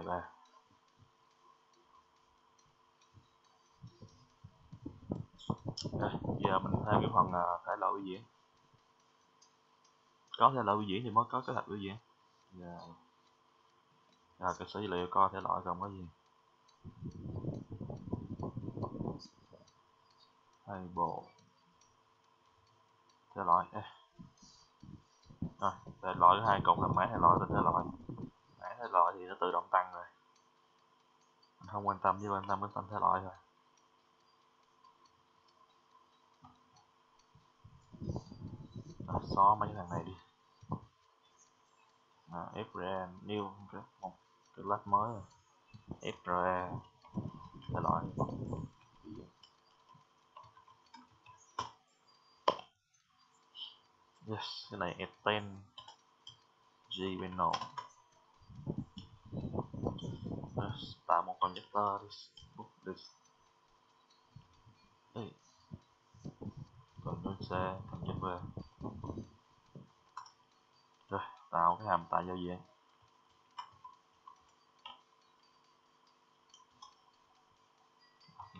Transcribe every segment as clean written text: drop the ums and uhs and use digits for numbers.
13. Rồi, giờ mình thêm cái phần thể loại biểu diễn. Có thể loại biểu diễn thì mới có kế hoạch biểu diễn. Rồi cơ sở dữ liệu coi thể loại gồm có gì. Table thể loại rồi thể loại thứ hai cột là mã thể loại tên thể loại. Mã thể loại thì nó tự động tăng rồi, mình không quan tâm, chỉ quan tâm đến tên thể loại thôi. Rồi, xóa mấy cái thằng này đi. FRA new một cái class mới rồi. FRA thể loại. Yes, cái này extend gpanel. Tạo một conjector đi. Còn đơn C conject V. Rồi tạo cái hàm tại giao diện.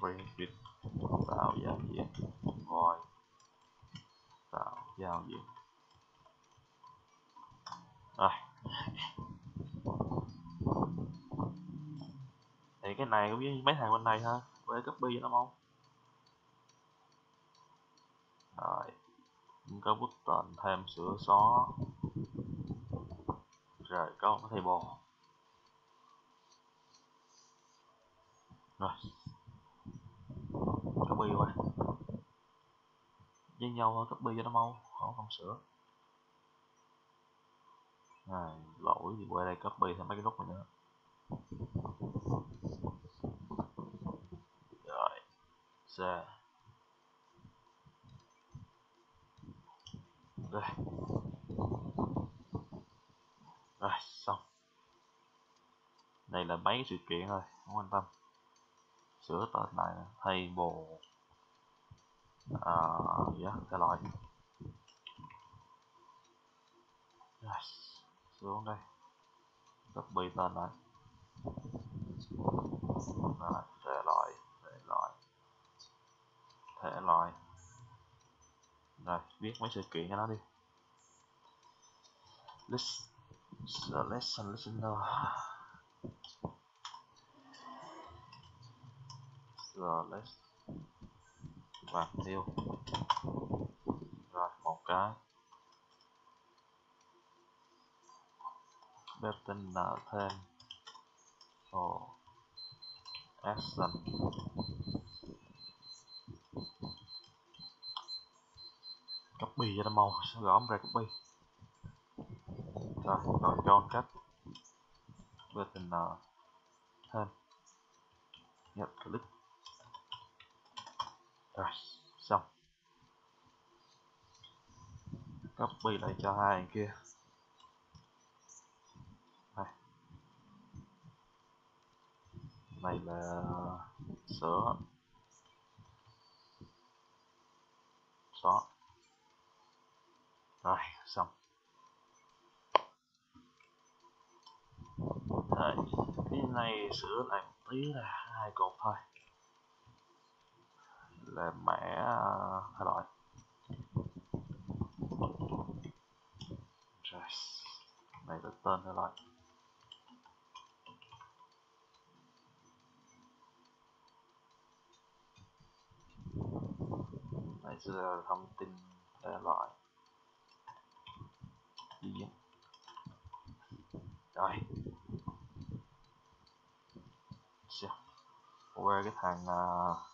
Bring tạo giao diện. Void tạo giao diện. Rồi thì cái này cũng với mấy thằng bên này ha, quay copy cho nó không. Rồi có button thêm sửa xóa. Rồi có một cái table. Rồi copy qua với nhau thôi, copy cho nó mau, không sửa. Rồi lỗi thì qua đây copy thêm mấy cái nút này nữa. Rồi ra đây. Rồi xong. Đây là mấy cái sự kiện thôi, không quan tâm. Sửa tên lại table thể loại. Rồi xuống đây copy tên lại. Rồi, thể loại. Rồi viết mấy sự kiện cho nó đi. Lesson listener. Và new. Rồi một cái button thêm action. Copy cho nó mau, sẽ gõ ra copy. Rồi còn cho cách button thêm nhập click. Rồi xong. Copy lại cho hai người kia. Này là sửa xóa. Rồi xong. Rồi cái này sửa lại một tí là hai cột thôi, là mã thể loại. Rồi này là tên thể loại. Này sẽ là thông tin thể loại. Rồi qua cái thằng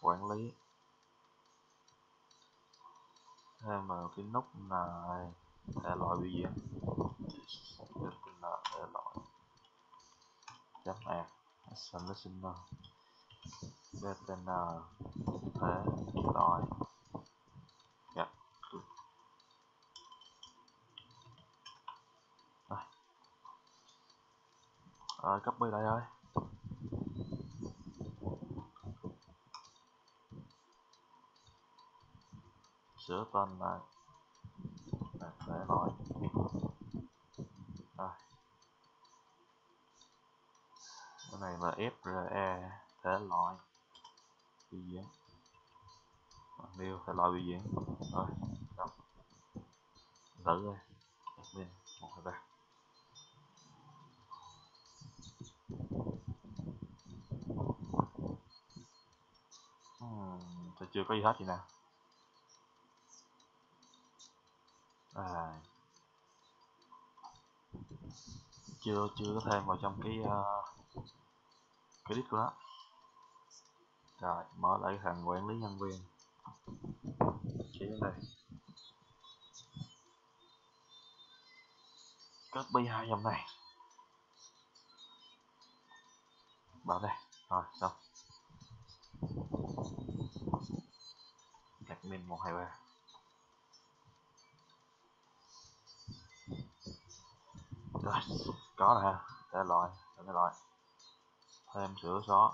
quản lý, thêm vào cái nút này thể loại biểu diễn. Thể loại chấm add action listener button thể loại. Dạ. Rồi copy lại thôi. Sửa tên lại thể loại. Rồi là FRE thể loại biểu diễn, nêu thể loại biểu diễn. Rồi xong thử rồi admin 1 2 3. Tôi chưa có gì hết gì nào. Chưa có thêm vào trong cái list của nó. Rồi mở lại thằng quản lý nhân viên, chỉ đây copy 2 dòng này vào đây. Rồi xong admin 1 2 3. Rồi có nè, thể loại thêm sửa xóa.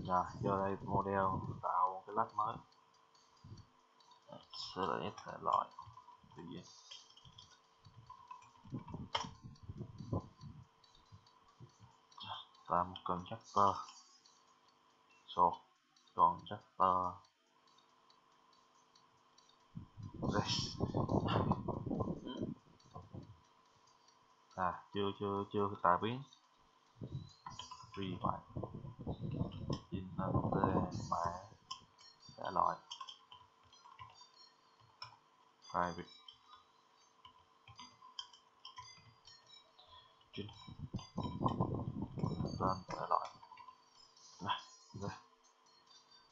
Rồi vô đây model tạo một cái list mới, select thể loại biểu diễn, làm constructor sort constructor this. Chưa tạo biến private inner mã thể loại private tên thể loại này đây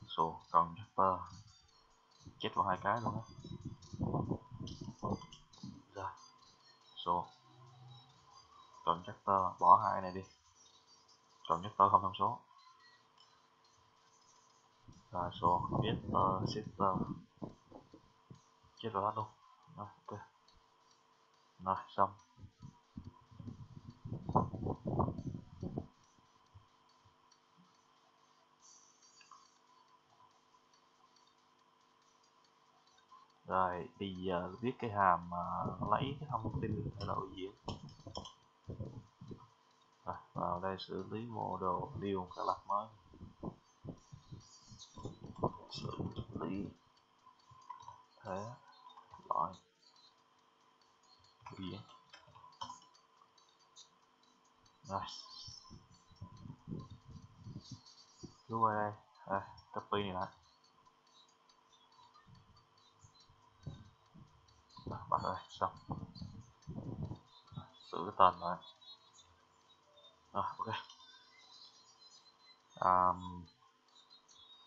số constructor chết vào 2 cái luôn á. Rồi số constructor bỏ 2 này đi, constructor không thông số. Rồi số getter sitter chết vào hết luôn. Rồi, ok rồi xong. Rồi bây giờ viết cái hàm lấy cái thông tin thể loại diễn. Rồi, vào đây xử lý model new cái lạch mới, xử lý thể loại diễn. Rồi cứ qua đây copy này lại, bắt rồi xong sửa cái tên lại. Rồi ok.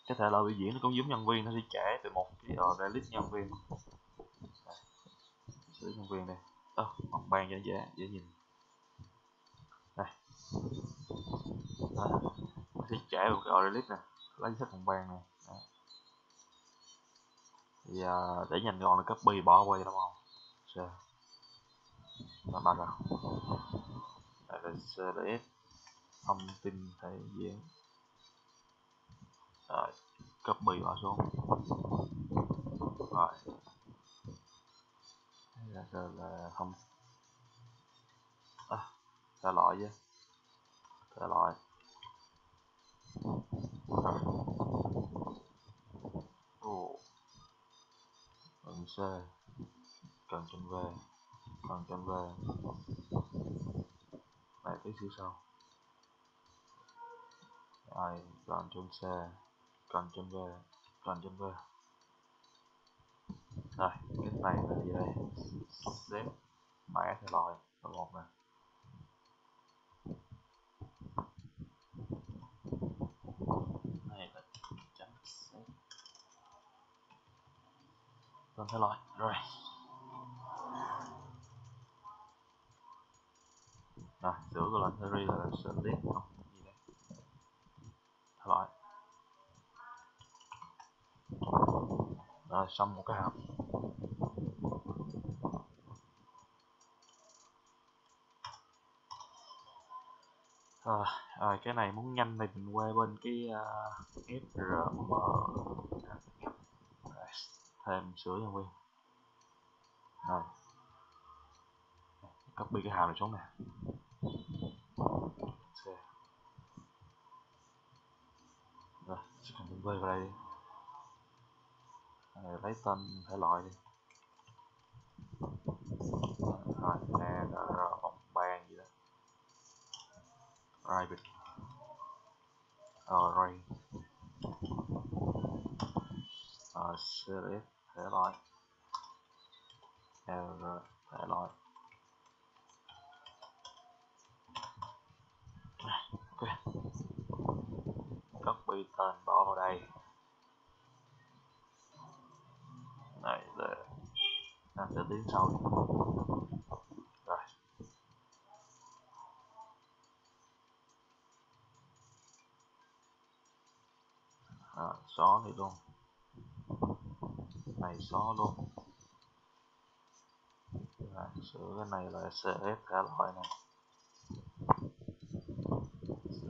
Cái thể loại biểu diễn nó cũng giống nhân viên, nó sẽ trả từ một cái list nhân viên. Sửa nhân viên đây, phòng ban cho dễ nhìn đây. Nó sẽ trả một cái order list nè, lấy sách phòng ban này. Thì để nhanh gọn là copy bỏ qua đúng không? Rồi nó bắt đầu đây là CSS thông tin thể diễn. Rồi copy bỏ xuống. Rồi đây là không thể loại chứ, thể loại cần C, cần chân V, cần chân V này tí xíu sau. Rồi cần chân C, cần chân V, cần chân V. Rồi cái này là gì đây? Xếp mã thể loại là một nè. Này là chấm xếp tên thể loại. Rồi sửa cái lệnh theory là select không gì đây, thể loại. Rồi xong một cái hàm. Rồi cái này muốn nhanh thì mình qua bên cái FRM thêm sửa nhân viên. Rồi copy cái hàm này xuống nè. Ok. Rồi chỉ cần V vào đây đi. Rồi, lấy tên thể loại đi. Rồi nè, bóng bàn gì đó. Private. Ray. Series thể loại. R thể loại. Ok. Copy tên bỏ vào đây. Này để làm sẽ tiến sau. Rồi. Xóa đi luôn. Này xóa luôn. Rồi, sửa cái này là CSS thể loại này.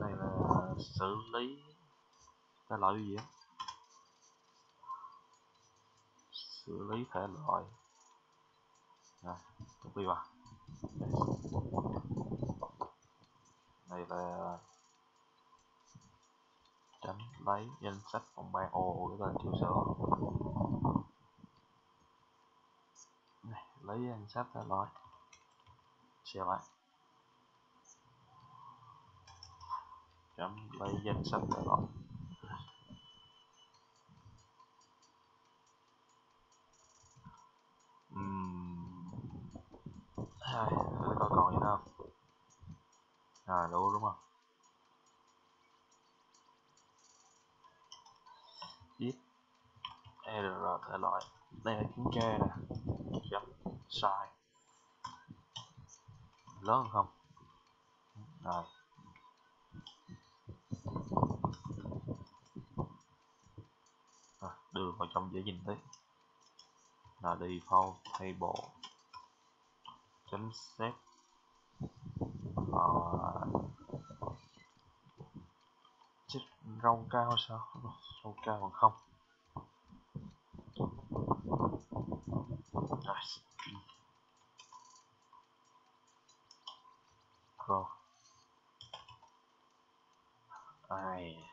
Cái này là xử lý thể loại gì á? Xử lý thể loại. Rồi, copy vào. Này là chấm lấy danh sách phòng ban. Ồ, cái tên chưa sửa. Này, lấy danh sách thể loại. Share lại. Chấm lấy danh sách thể loại. Rồi, coi còn gì nữa không? Đủ đúng không? Viết error thể loại. Đây là kiểm tra nè. Chấm sai. Lớn hơn không? Rồi. Đưa vào trong dễ nhìn thấy. Là default table chấm set chết rau cao sao? Rau cao còn không. Rồi. Ai.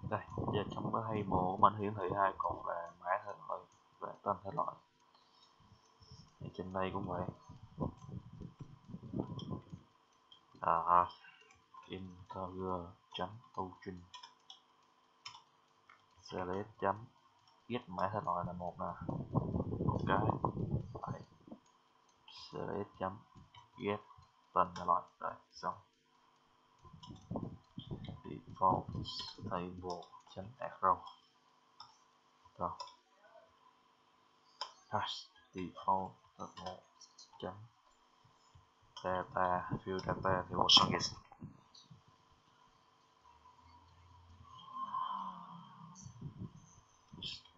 Đây, giờ trong cái table của mình hiển thị hai cột là mã thể loại và tên thể loại. Thì trên đây cũng vậy. Integer chấm token select chấm get mã thể loại là một nè, một cái lại select chấm get tên thể loại. Rồi xong. Default table chấm arrow. Rồi hash default table chấm data field data thì một số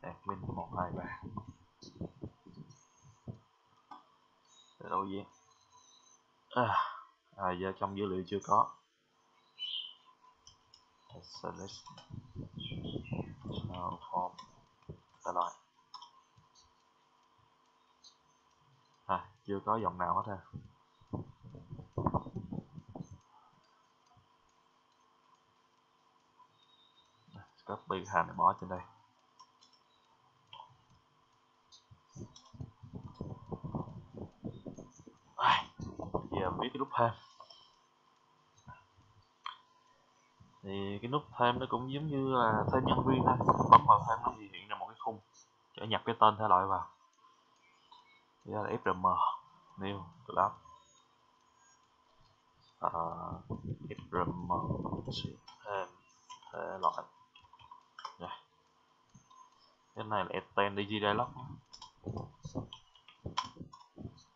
admin 123 để đâu gì giờ trong dữ liệu chưa có. Select form thể loại. Chưa có dòng nào hết ha. Copy hàm này bỏ trên đây. Giờ viết cái nút thêm. Thì cái nút thêm nó cũng giống như là thêm nhân viên thôi. Bấm vào thêm nó thì hiện ra một cái khung để nhập cái tên thể loại vào. Đây là frm new class frm thêm thể loại. Rồi. Cái này là extend dg dialog.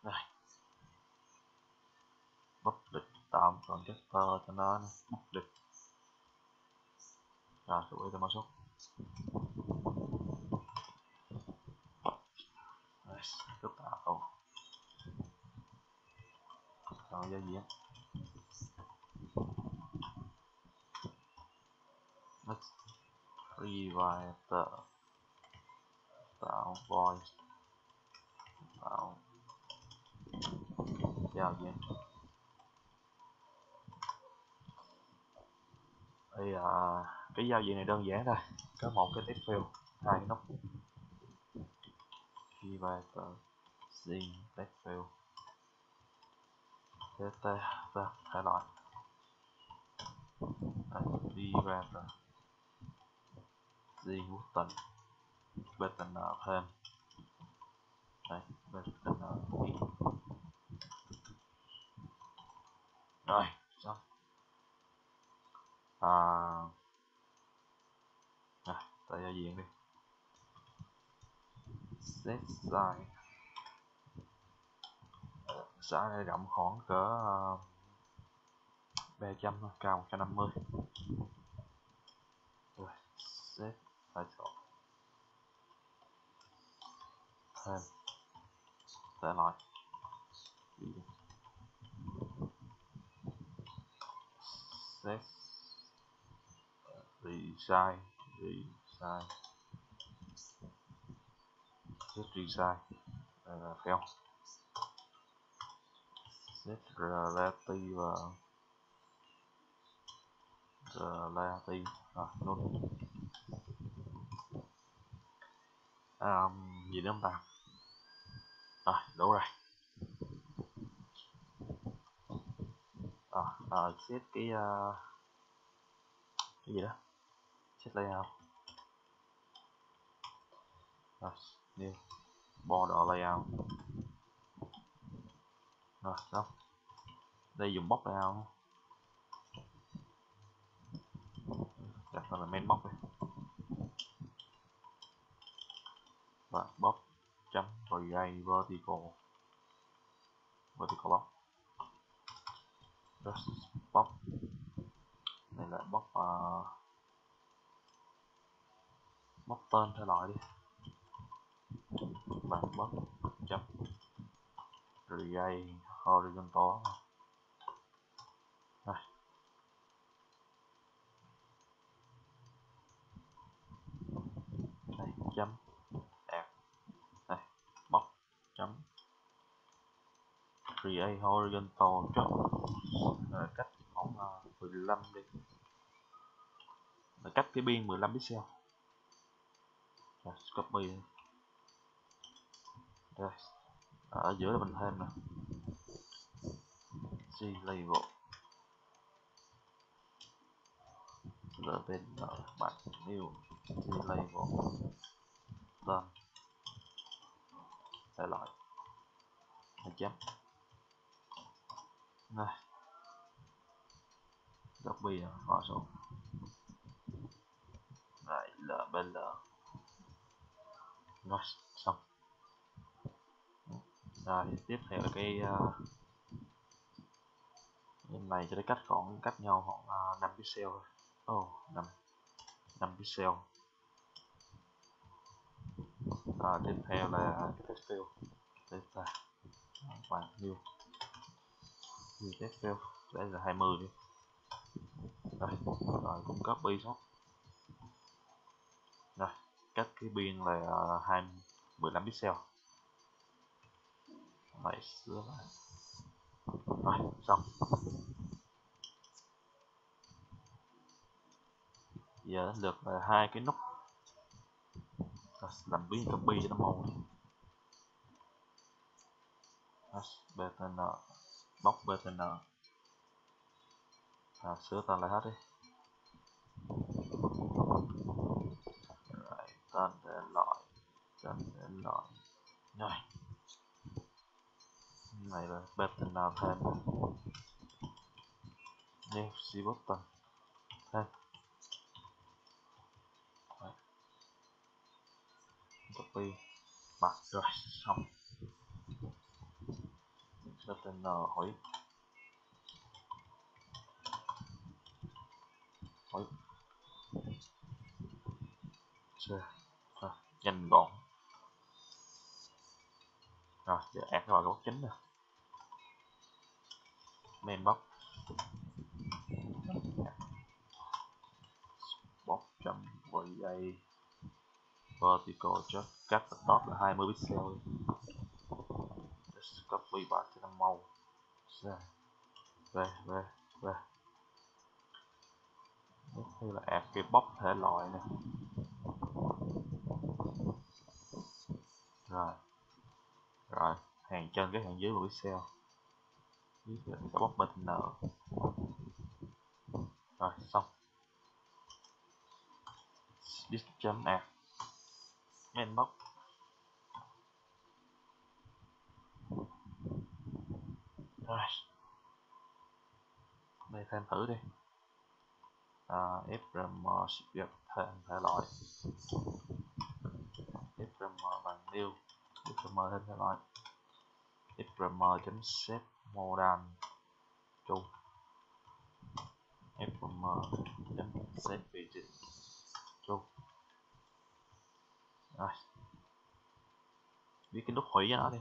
Rồi. Public tạo một constructor cho nó public. Rồi, chú ý cho mã số. Rồi, tạo giao diện. Next previewer tạo voice tạo giao diện thì cái giao diện này đơn giản thôi, có một cái text field, hai cái nút keypaper zin text field tt thể loại keypaper zin button button thêm đây button in rồi xong tại giao diện đi set size size rộng khoảng cỡ 300 cao 150 rồi set title thêm thể loại set resize set resize phải không, set relative luôn gì nữa không ta, đủ rồi. Set cái gì đó, set layout new border layout rồi xong. Đây dùng box layout, đặt là main box đi, và box chấm create vertical box box này là box box tên thể loại đi, và box chấm create horizontal rồi. Đây chấm add đây box chấm create horizontal cách khoảng 15 đi, cách cái biên 15 pixel rồi copy rồi ở giữa là mình thêm nè G label bên bạn new G label tên thể loại chấm này copy vào số lại lbl rồi xong. Rồi tiếp theo là cái này cho nó cách nhau khoảng 5 pixel thôi. 5 pixel. Tiếp theo là cái text field data và new text field đây là 20 đi rồi cũng copy xuống rồi cách cái biên là 15 pixel lại sửa lại rồi xong. Giờ lượt là hai cái nút làm biến copy cho nó mau btn box btn sửa tên lại hết đi rồi tên để loại rồi này là btn thêm new c button thêm copy mặt rồi xong. Btn hỏi nhanh gọn rồi giờ add vào góc chính nè main box box chấm create vertical just cắt top là 20 pixel just copy vào cho nó mau Rồi, về về về tiếp theo là add cái box thể loại này. Rồi rồi, hàng trên cái hàng dưới của Excel với cái box banner. Rồi xong. This.add main box. Rồi đây thêm thử đi. Frm subject thêm thể loại, frm bằng new, frm thêm thể loại, frm set modal true, frm set vị trí true. Rồi viết cái nút hủy cho nó đi.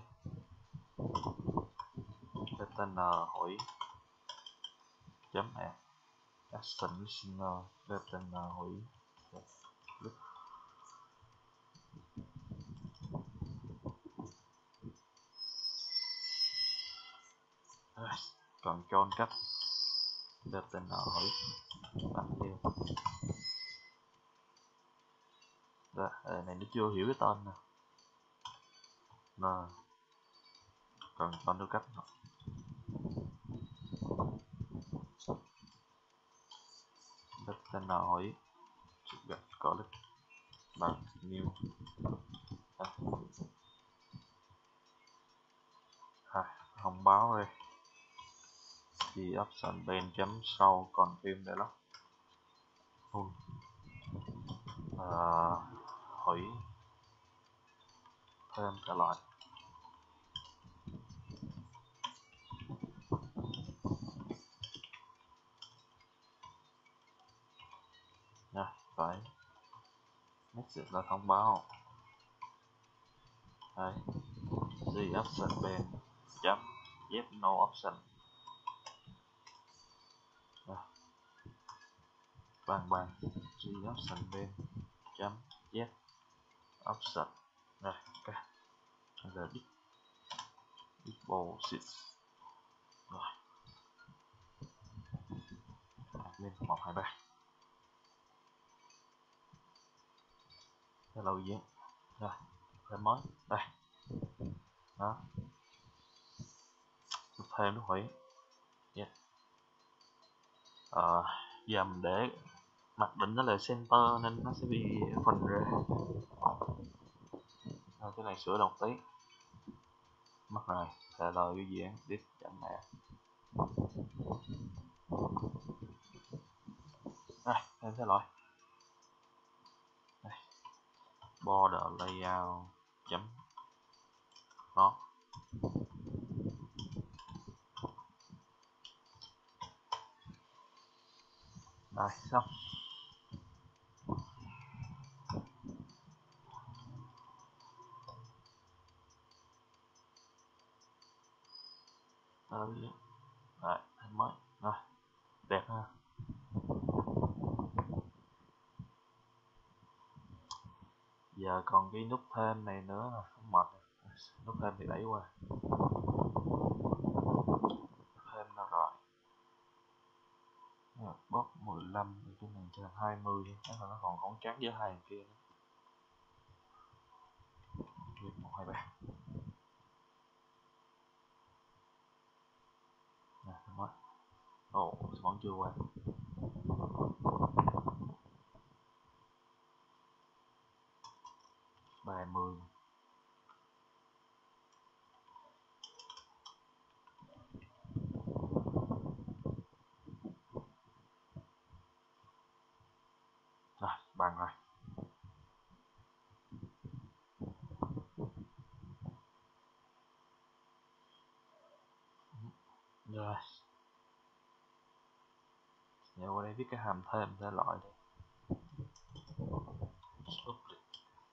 Tên hủy chấm add action listener, tên hủy. Rồi, còn chọn cách tên hủy bằng new. Rồi, này nó chưa hiểu cái tên nè. Còn chọn được cách nữa. Tên hủy subject collect bằng new. Thông báo đây thì option bên chấm sau còn phim để lắm hủy thêm cả loại. Nha, phải message là thông báo. Đây the option bên chấm yes no option. Bằng the option bên chấm yes option. Rồi ok, giờ deposit. Rồi lên 123 cái lâu gì rồi thêm mới đây đó, thêm nó hủy. Yeah. Giờ mình để mặc định nó là center nên nó sẽ bị phình ra. Cái này sửa đồng tí mất rồi. Trả lời cái gì đít chậm mẹ. Rồi thêm thể loại đây. Border layout chấm nó. Rồi xong. Rồi thêm mới rồi đẹp ha. Giờ còn cái nút thêm này nữa là không mệt. Nút thêm thì đẩy qua. Thêm đâu rồi. Box 15 thì cái này cho 20 đi. Chắc là nó còn khoảng trắng với hai kia nữa. 1, 2, 3. Nè, mới. Ồ, vẫn chưa qua. Bài 10. Rồi, bằng rồi. Rồi. Giờ qua đây viết cái hàm thêm thể loại đây. Public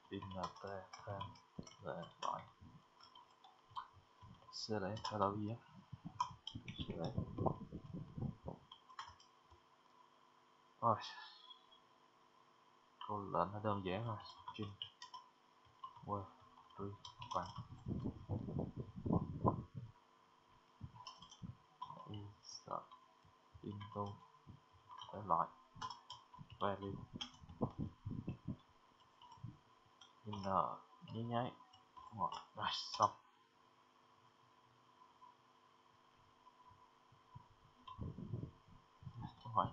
int thêm về loại. Sẽ để thể loại gì á? Sẽ để. Rồi. Câu lệnh nó đơn giản thôi. String. Word. Tree. Bằng. into thể loại value inner nhí nháy. Rồi xong. Đúng rồi,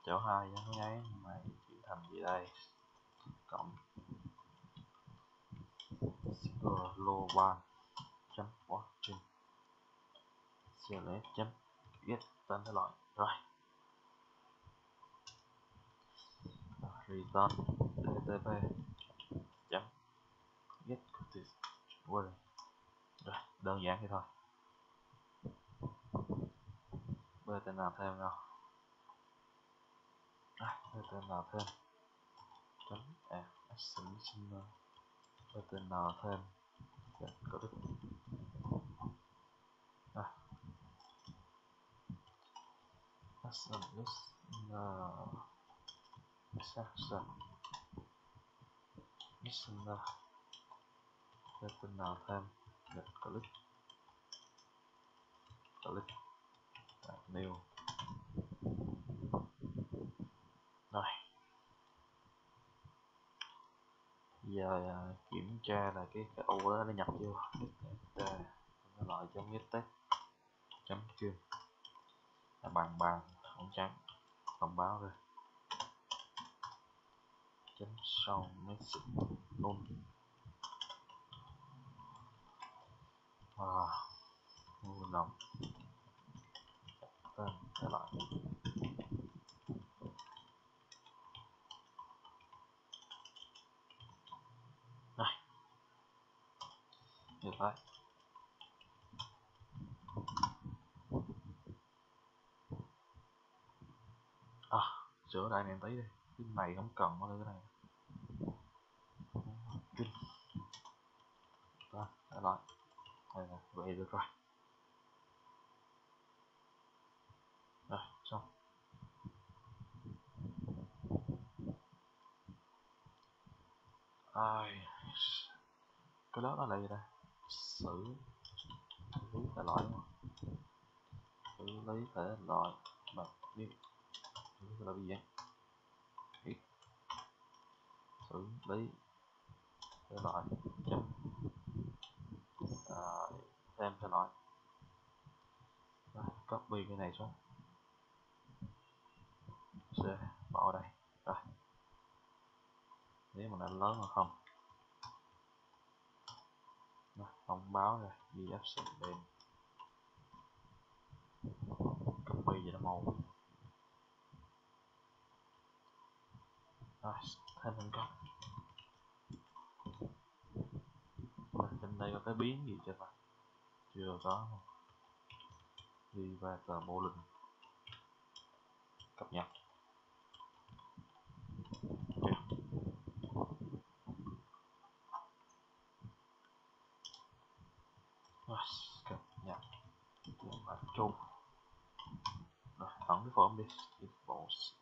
chỗ 2 nhí nháy này chuyển thành gì đây, cộng global chấm watching select chấm get tên thể loại. Rồi return http chấm get cookies query. Rồi đơn giản thế thôi, bê tên nào thêm nào. Bê tên nào thêm chấm action listener, bê tên nào thêm có đích. Action listener section listener, bê tên nào thêm click new. Rồi giờ kiểm tra là cái ô đó nó nhập vô nó loại chấm get test chấm chuyên là bằng không trắng thông báo rồi chấm sau message null mua lòng tên thể loại. Rồi như thế. Sửa lại này tí đi, cái này không cần có cái này kinh đó, thể loại vậy được rồi. Rồi xong. Cái đó là gì đây, xử lý thể loại đúng không? Xử lý thể loại mà đi xử lý thể loại gì vậy? Xử lý thể loại chấm thêm thể loại. Rồi, copy cái này xuống C bỏ đây. Rồi nếu mà nó lớn hoặc không. Rồi, thông báo rồi ghi action lên copy vậy nó màu. Rồi thêm thành công. Trên đây có cái biến gì chưa ta? Chưa có. Đi và tờ bộ lình cập nhật. Rồi cập nhật và chôn. Rồi ẩn cái form đi default.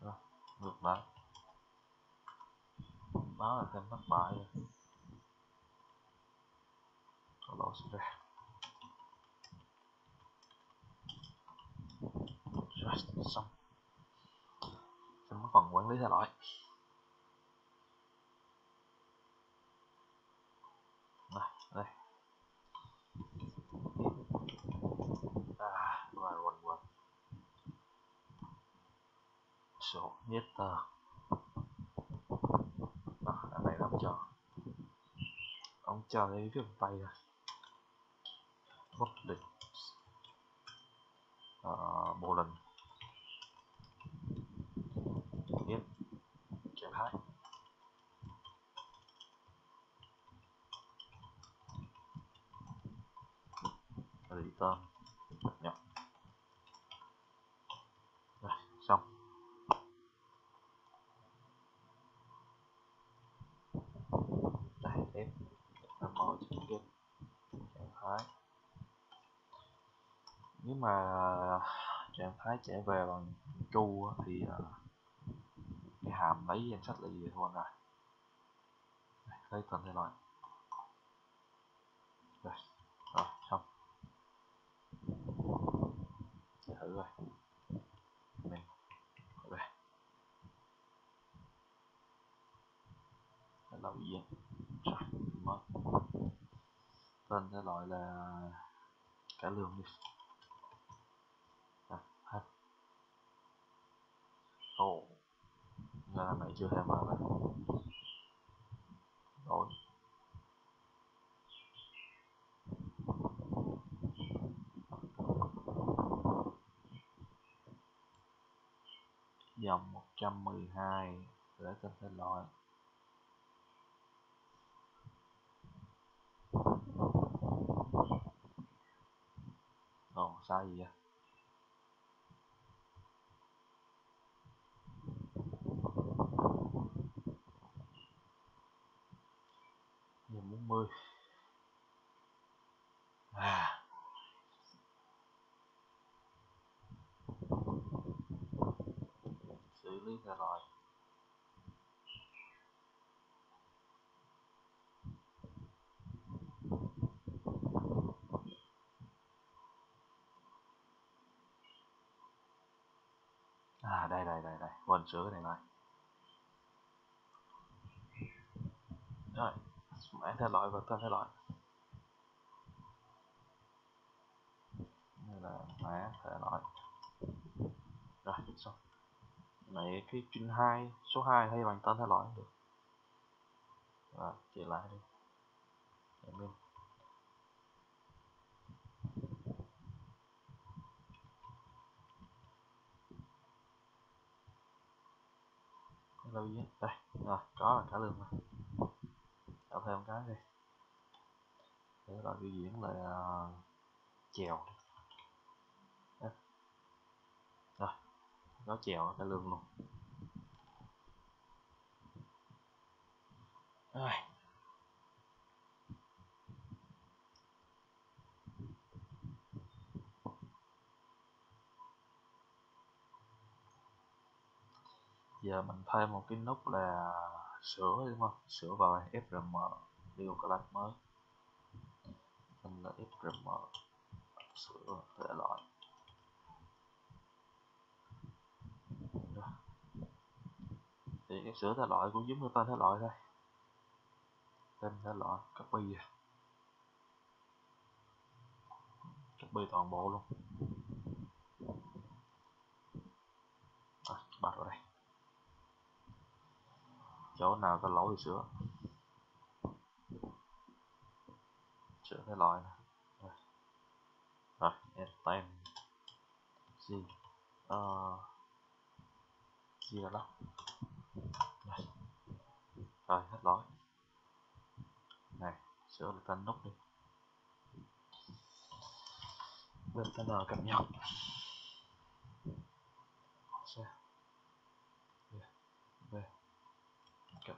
Rồi ngược lại báo là thêm thất bại rồi. Có lỗi xảy ra. Rồi xong. Xong cái phần quản lý thể loại. Rồi đây. Rồi quên số getter. Anh này ông cho cái viết tay ra bất định bộ lần get trạng thái return nhập. Rồi xong. Đây f mở get trạng thái. Nếu mà trạng thái chạy về bằng true thì cái hàm lấy danh sách là gì thôi rồi. Lấy tên thể loại rồi mình đây lâu gì rồi mất tên thể loại là cải lương đi hết ồ ra là này chưa thêm vào đây rồi dòng 112 để tên thể loại ồ sai gì vậy dòng 40 xử lý thể loại đây quên sửa cái này lại rồi mã thể loại và tên thể loại đây là mã thể loại rồi xong này cái string 2 số 2 hay bằng tên thể loại cũng được rồi chạy lại đi admin đâu gì đây rồi có là cả lương rồi tạo thêm cái đi để loại biểu diễn là chèo rồi có chèo cả lương luôn rồi giờ mình thêm một cái nút là sửa đúng không sửa vào FRM new class mới tên là FRM sửa thể loại thì cái sửa thể loại cũng giống như tên thể loại thôi tên thể loại copy toàn bộ luôn bắt vào đây chỗ nào có lỗi thì sửa sửa thể loại này rồi tem gì gì là lắm rồi hết lỗi này sửa được tên nút đi bên tên là cập nhật xe về cập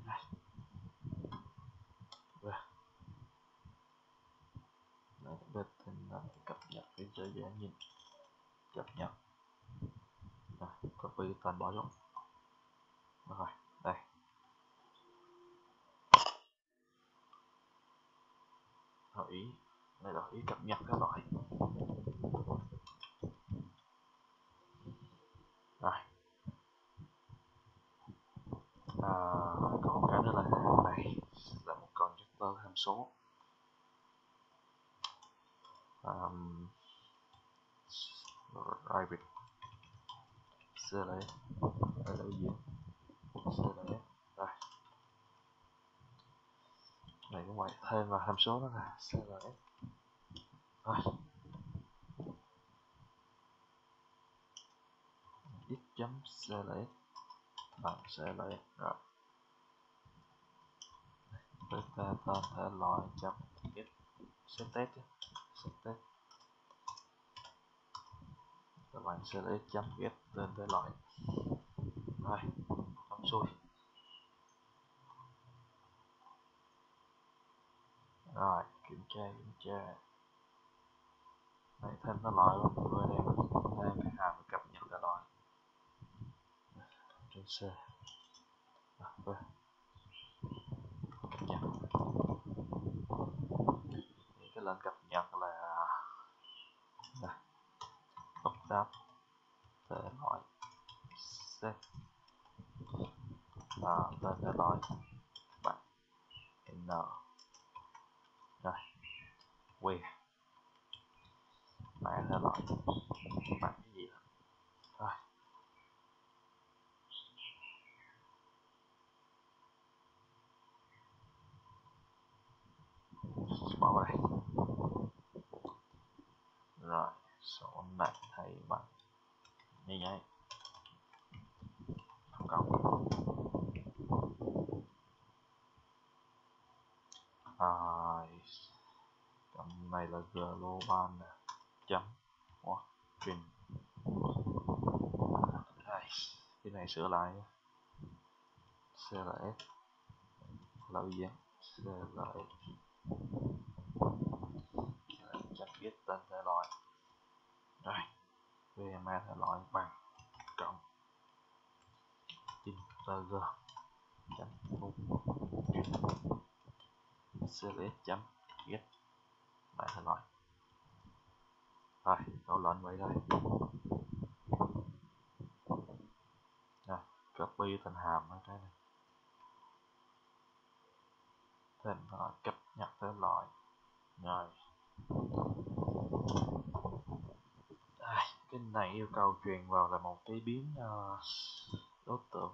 này về bên tên là cập nhật để cho dễ nhìn cập nhật copy tên bỏ xuống rồi đây đổi ý đây là ý cập nhật cái loại rồi còn cái nữa là này là một con vector hàm số private CLS đây là cái gì CLS rồi này cũng vậy thêm vào hàm số đó là CLS rồi x chấm CLS bằng CLS rồi beta tên thể loại chấm x set test set test các bạn CLS chấm get tên thể loại rồi xong xuôi rồi kiểm tra này thêm thể loại luôn vừa đang cái hàm cập nhật thể loại trên C rồi cập nhật thì cái lệnh cập nhật là update thể loại set tên thể loại bạn n rồi quay mã thể loại bạn cái gì rồi bỏ vào đây rồi số này thay bằng như vậy cộng cộng này là global nè chấm string đây cái này sửa lại cls là gì cls chấm viết tên thể loại rồi vma thể loại bằng cộng integer chấm cls chấm get mã thể loại rồi câu lệnh vậy thôi rồi copy thành hàm ở cái này thêm cập nhật thể loại rồi cái này yêu cầu truyền vào là một cái biến đối tượng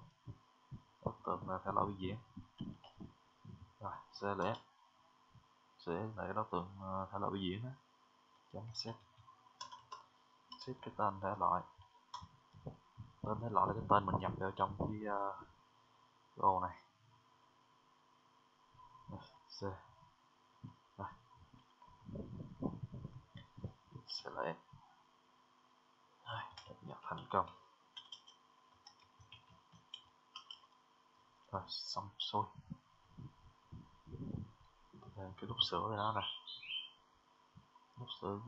là thể loại biểu diễn rồi cls sẽ là cái đối tượng thể loại biểu diễn đó chấm set cái tên thể loại là cái tên mình nhập vào trong cái ô này c rồi select nhập nhập thành công rồi xong xuôi thêm cái nút sửa này đó nè nút sửa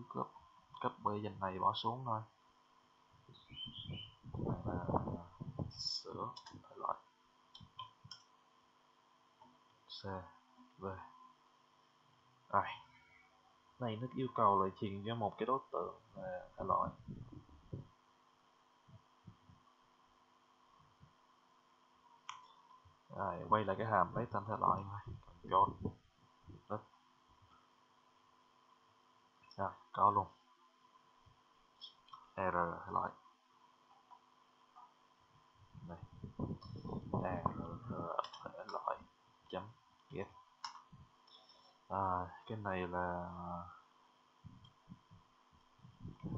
copy dành này bỏ xuống thôi là sửa thể loại c v rồi này nó yêu cầu là truyền cho một cái đối tượng là thể loại rồi quay lại cái hàm lấy tên thể loại thôi control rồi có luôn r thể loại này r thể loại chấm get cái này là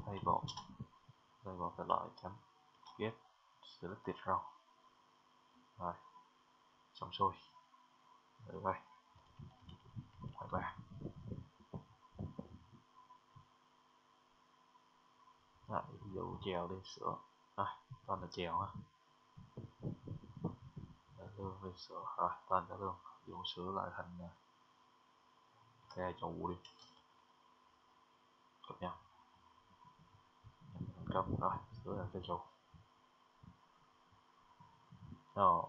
table thể loại chấm get selected row rồi xong xuôi được rồi hỏi ba ví dụ chèo đi sửa tên là chèo ha lương đi sửa rồi tên cả lương ví dụ sửa lại thành cái trụ đi cập nhật thành công rồi sửa lại cái trụ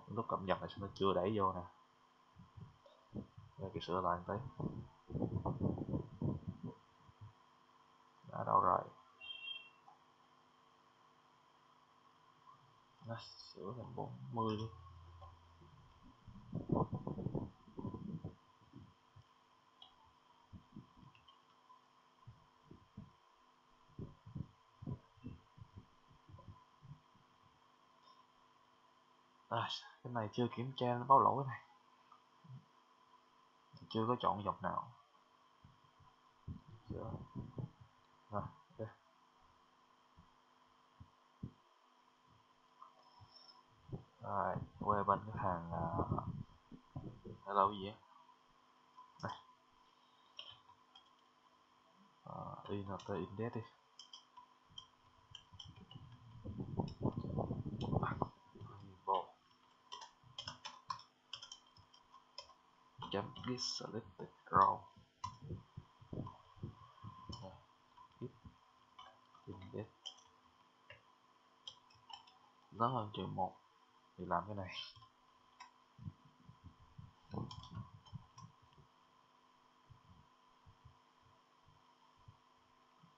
lúc cập nhật này nó chưa đẩy vô nè đây cái sửa lại một tí đã đâu rồi nó sửa thành 40 luôn cái này chưa kiểm tra nó báo lỗi này chưa có chọn dòng nào sửa rồi okay. Rồi quay bên cái hàng hello gì á int index đi chấm get selected row index lớn hơn -1 thì làm cái này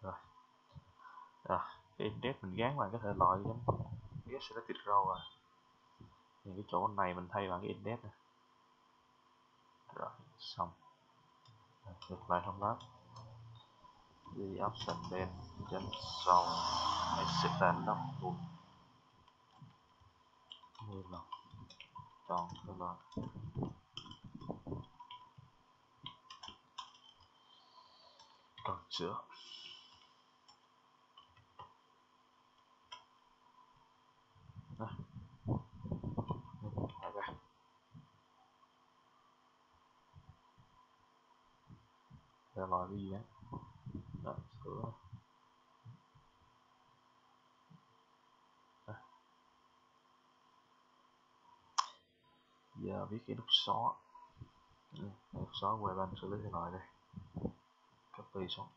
rồi cái index mình gán bằng cái thể loại giống get selected row à, thì cái chỗ này mình thay bằng cái index này. Rồi xong, ngược lại không lát the option then chấm xong exit random luôn 10 lần chọn cái loại còn sữa đây ra để loại cái gì á, rồi sữa đây. Giờ viết cái nút xóa, nút xóa quay ban xử lý cái loại đây, copy xuống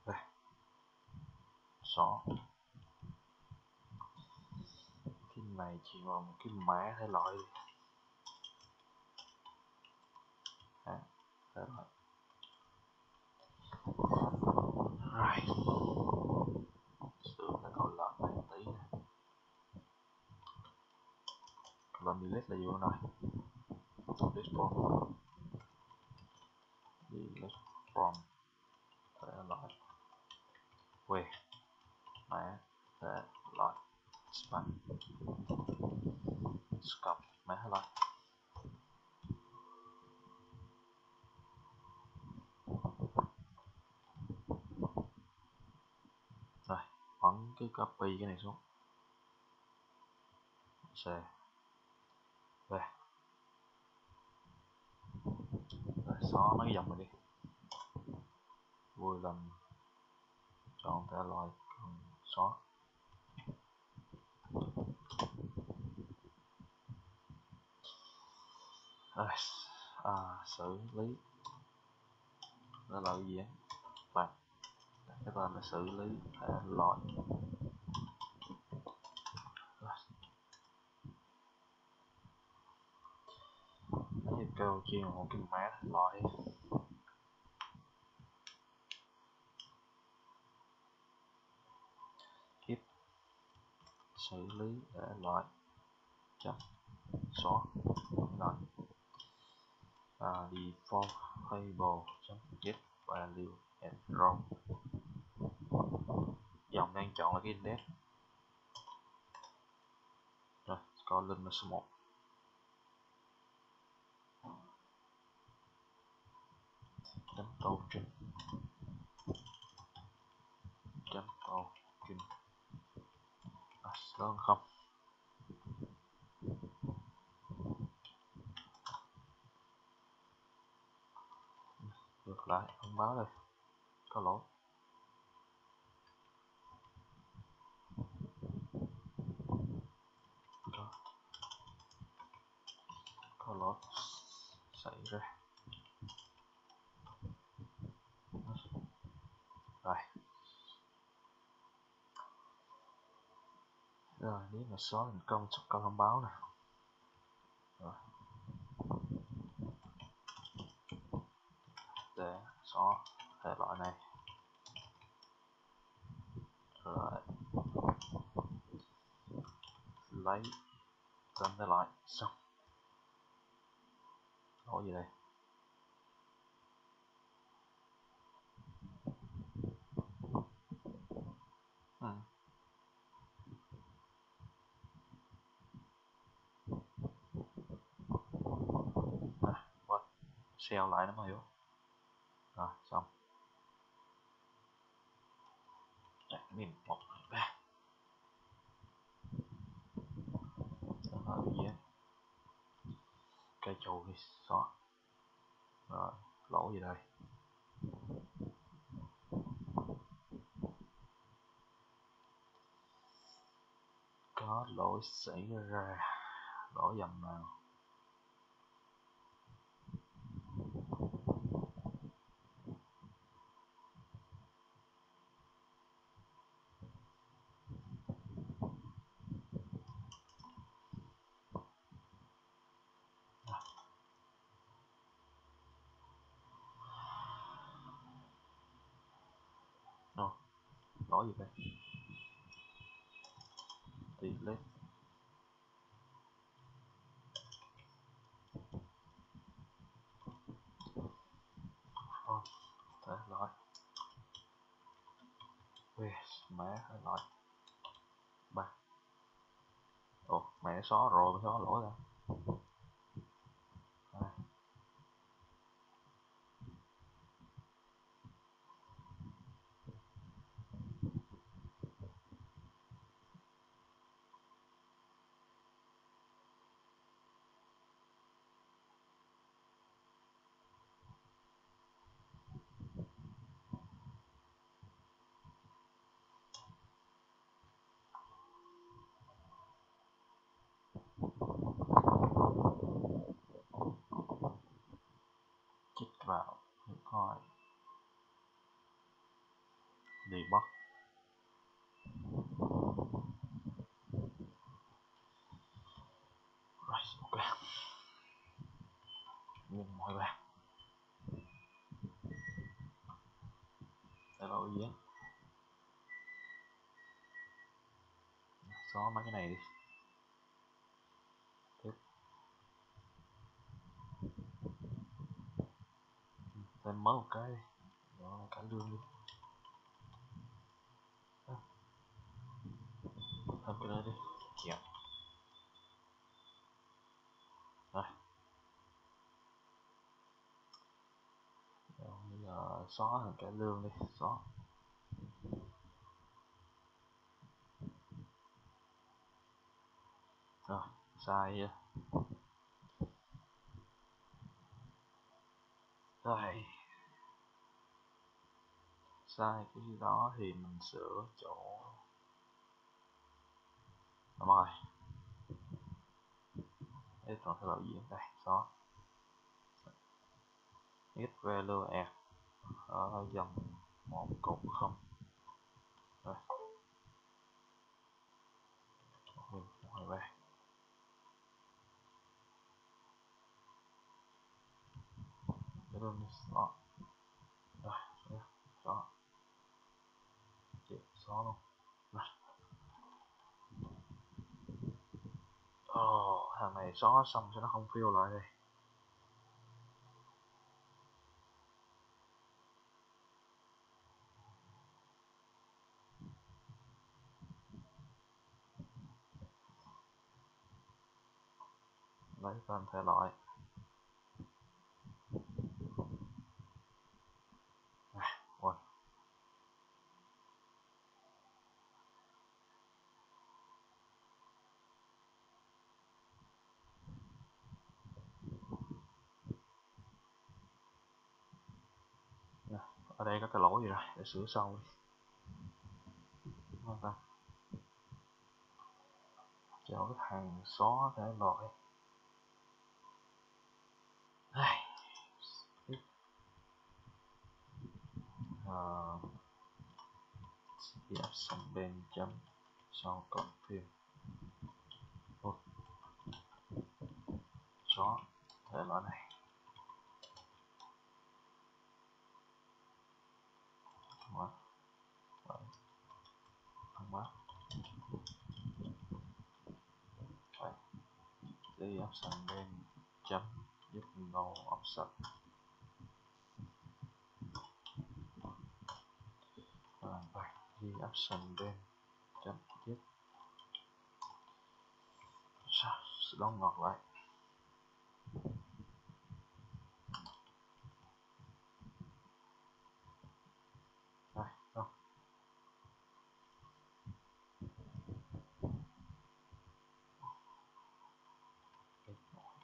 đây, xóa cái này chỉ vào một cái mã thể loại đi. Thể loại rồi sửa cái câu lợn này tí nè, column delete là gì nữa rồi, delete from thể loại quê mã thể loại spam scope mã thể loại rồi ấn cái copy cái này xuống xe về rồi xóa mấy cái dòng này đi, vui lần chọn thể loại xóa rồi xử lý đó là cái gì á bạn, cái tên là xử lý thể loại yêu cầu chuyên một cái mã thể loại if xử lý thể loại chấm xóa loại default variable chấm get value and row, dòng đang chọn là cái index rồi column là số 1 chấm tô trinh chấm tô trinh lớn không, ngược lại thông báo đây có lỗi, có lỗi xảy ra rồi nếu mà xóa thành công sẽ có thông báo này rồi để xóa thể loại này rồi lấy tên thể loại xong lỗi gì đây quên shell lại nó mới hiểu rồi xong admin 123 đó là gì á cây chù thì xóa rồi lỗi gì đây có lỗi xảy ra lỗi dòng nào no. lỗi gì vậy? Delete. Thế lỗi. Mẹ thế lỗi. Ba. Ồ, mẹ xóa rồi, xóa lỗi ra. Chích vào coi debug. Rồi, ok. Nhưng mọi bạn để lỗi gì á, xóa mấy cái này đi. Tiếp thêm mới một cái đi, đó cả lương đi. Thêm cái này đi, kẹo. Rồi, bây giờ xóa thành cả lương đi, xóa. Rồi, sai chưa? Rồi, sai cái gì đó thì mình sửa chỗ. Đúng rồi. Đây còn cái lỗi gì đây, xóa. Get value add ở dòng 1 cộng 0. Rồi, mọi bạn cái luôn xóa. Rồi, xóa. Chịu, xóa luôn. Rồi. Thằng này xóa xong cho nó không fill lại đây. Lấy tên thể loại. Rồi. Ở đây có cái lỗi gì rồi, để sửa sau đi. Ta cho cái thằng xóa thể loại. Dẹp xong bên chấm sau cộng phim. Xóa thể loại này. Quá. Không quá. Đi option bên chấm giúp no option. Rồi, đi option bên chấm giúp đóng ngọt lại. Đây, không.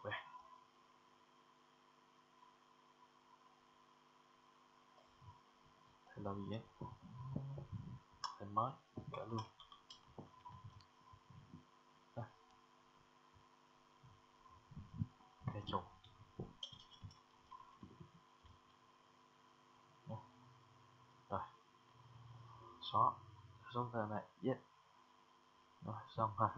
Về. Thế là gì vậy? Thêm mới, cả luôn. Đây. Cái chuột. Rồi. Xóa. Xóa tên này. Yes. Rồi, xong ha.